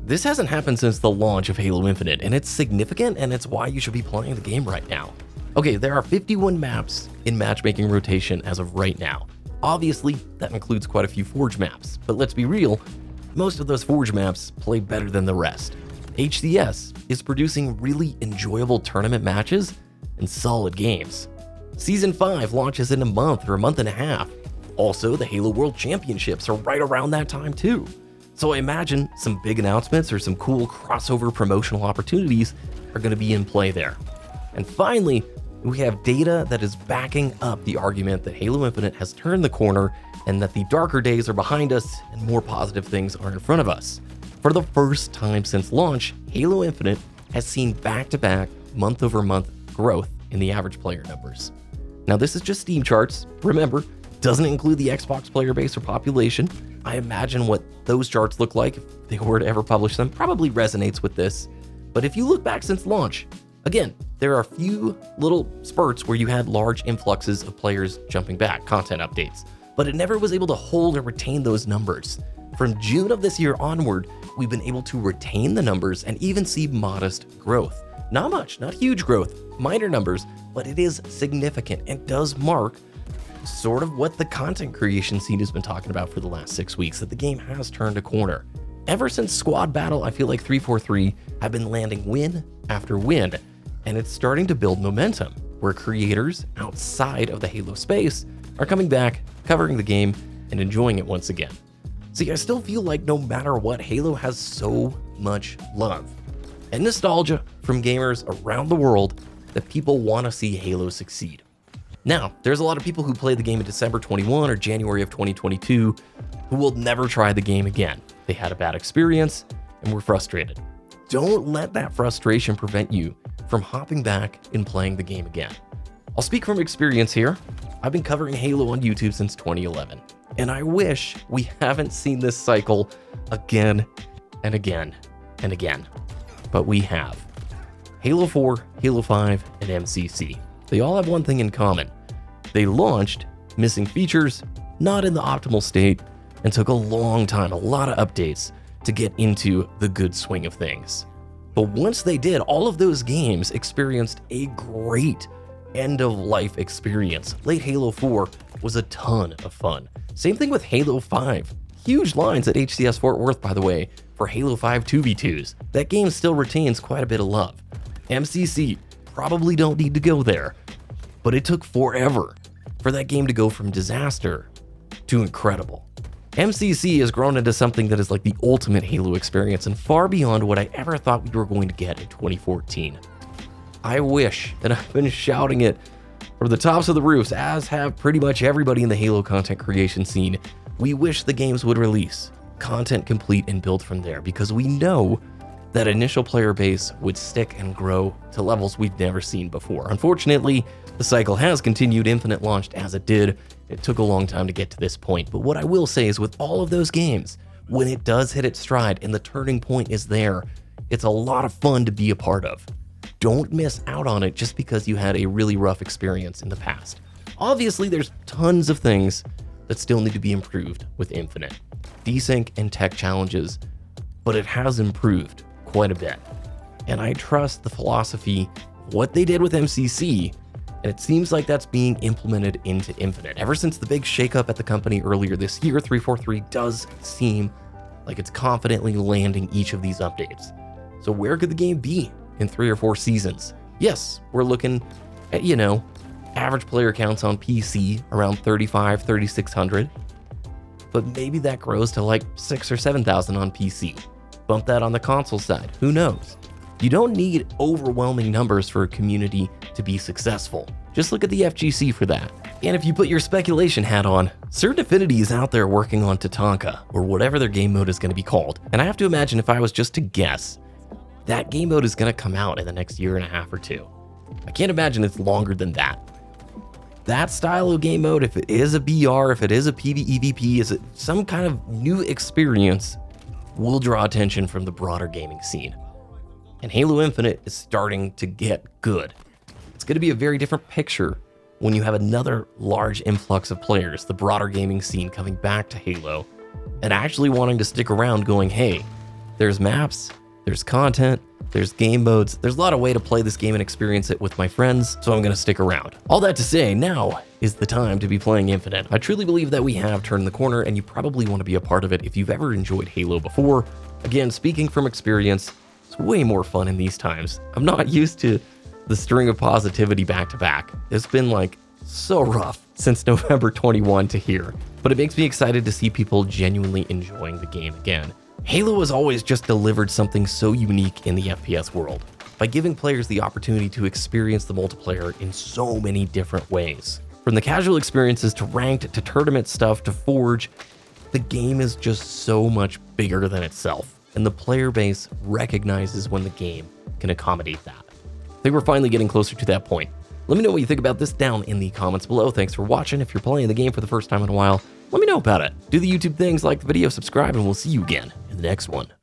This hasn't happened since the launch of Halo Infinite, and it's significant, and it's why you should be playing the game right now. Okay, there are 51 maps in matchmaking rotation as of right now. Obviously, that includes quite a few Forge maps, but let's be real, most of those Forge maps play better than the rest. HCS is producing really enjoyable tournament matches and solid games. Season 5 launches in a month or a month and a half. Also, the Halo World Championships are right around that time too. So I imagine some big announcements or some cool crossover promotional opportunities are going to be in play there. And finally, we have data that is backing up the argument that Halo Infinite has turned the corner and that the darker days are behind us and more positive things are in front of us. For the first time since launch, Halo Infinite has seen back-to-back, month-over-month growth in the average player numbers. Now this is just Steam charts, remember, doesn't include the Xbox player base or population. I imagine what those charts look like if they were to ever publish them probably resonates with this. But if you look back since launch, again, there are a few little spurts where you had large influxes of players jumping back, content updates, but it never was able to hold or retain those numbers. From June of this year onward, we've been able to retain the numbers and even see modest growth. Not much, not huge growth, minor numbers, but it is significant and does mark sort of what the content creation scene has been talking about for the last 6 weeks, that the game has turned a corner. Ever since Squad Battle, I feel like 343 have been landing win after win, and it's starting to build momentum, where creators outside of the Halo space are coming back, covering the game, and enjoying it once again. See, I still feel like no matter what, Halo has so much love and nostalgia from gamers around the world that people want to see Halo succeed. Now, there's a lot of people who played the game in December 21 or January of 2022 who will never try the game again. They had a bad experience and were frustrated. Don't let that frustration prevent you from hopping back and playing the game again. I'll speak from experience here. I've been covering Halo on YouTube since 2011, and I wish we haven't seen this cycle again and again and again, but we have. Halo 4, Halo 5, and MCC. They all have one thing in common. They launched missing features, not in the optimal state, and took a long time, a lot of updates to get into the good swing of things. But once they did, all of those games experienced a great end-of-life experience. Late Halo 4 was a ton of fun. Same thing with Halo 5. Huge lines at HCS Fort Worth, by the way, for Halo 5 2v2s. That game still retains quite a bit of love. MCC, probably don't need to go there, but it took forever for that game to go from disaster to incredible. MCC has grown into something that is like the ultimate Halo experience and far beyond what I ever thought we were going to get in 2014. I wish, and I've been shouting it from the tops of the roofs, as have pretty much everybody in the Halo content creation scene, we wish the games would release content complete and build from there, because we know that initial player base would stick and grow to levels we've never seen before. Unfortunately, the cycle has continued. Infinite launched as it did. It took a long time to get to this point, but what I will say is with all of those games, when it does hit its stride and the turning point is there, it's a lot of fun to be a part of. Don't miss out on it just because you had a really rough experience in the past. Obviously, there's tons of things that still need to be improved with Infinite. Desync and tech challenges, but it has improved quite a bit. And I trust the philosophy, what they did with MCC, and it seems like that's being implemented into Infinite. Ever since the big shakeup at the company earlier this year, 343 does seem like it's confidently landing each of these updates. So where could the game be in 3 or 4 seasons? Yes, we're looking at, average player counts on PC around 3,600, but maybe that grows to like 6,000 or 7,000 on PC. Bump that on the console side, who knows? You don't need overwhelming numbers for a community to be successful. Just look at the FGC for that. And if you put your speculation hat on, Certain Affinity is out there working on Tatanka, or whatever their game mode is going to be called. And I have to imagine, if I was just to guess, that game mode is going to come out in the next year and a half or two. I can't imagine it's longer than that. That style of game mode, if it is a BR, if it is a PvEVP, is it some kind of new experience, will draw attention from the broader gaming scene. And Halo Infinite is starting to get good. It's going to be a very different picture when you have another large influx of players, the broader gaming scene coming back to Halo, and actually wanting to stick around going, hey, There's maps, there's content, there's game modes, there's a lot of way to play this game and experience it with my friends, so I'm gonna stick around. All that to say, now is the time to be playing Infinite. I truly believe that we have turned the corner, and you probably want to be a part of it if you've ever enjoyed Halo before. Again, speaking from experience, it's way more fun in these times. I'm not used to the string of positivity back to back. It's been like so rough since November 21 to here, but it makes me excited to see people genuinely enjoying the game again. Halo has always just delivered something so unique in the FPS world, by giving players the opportunity to experience the multiplayer in so many different ways. From the casual experiences to ranked to tournament stuff to Forge, the game is just so much bigger than itself, and the player base recognizes when the game can accommodate that. I think we're finally getting closer to that point. Let me know what you think about this down in the comments below. Thanks for watching. If you're playing the game for the first time in a while, let me know about it. Do the YouTube things, like the video, subscribe, and we'll see you again in the next one.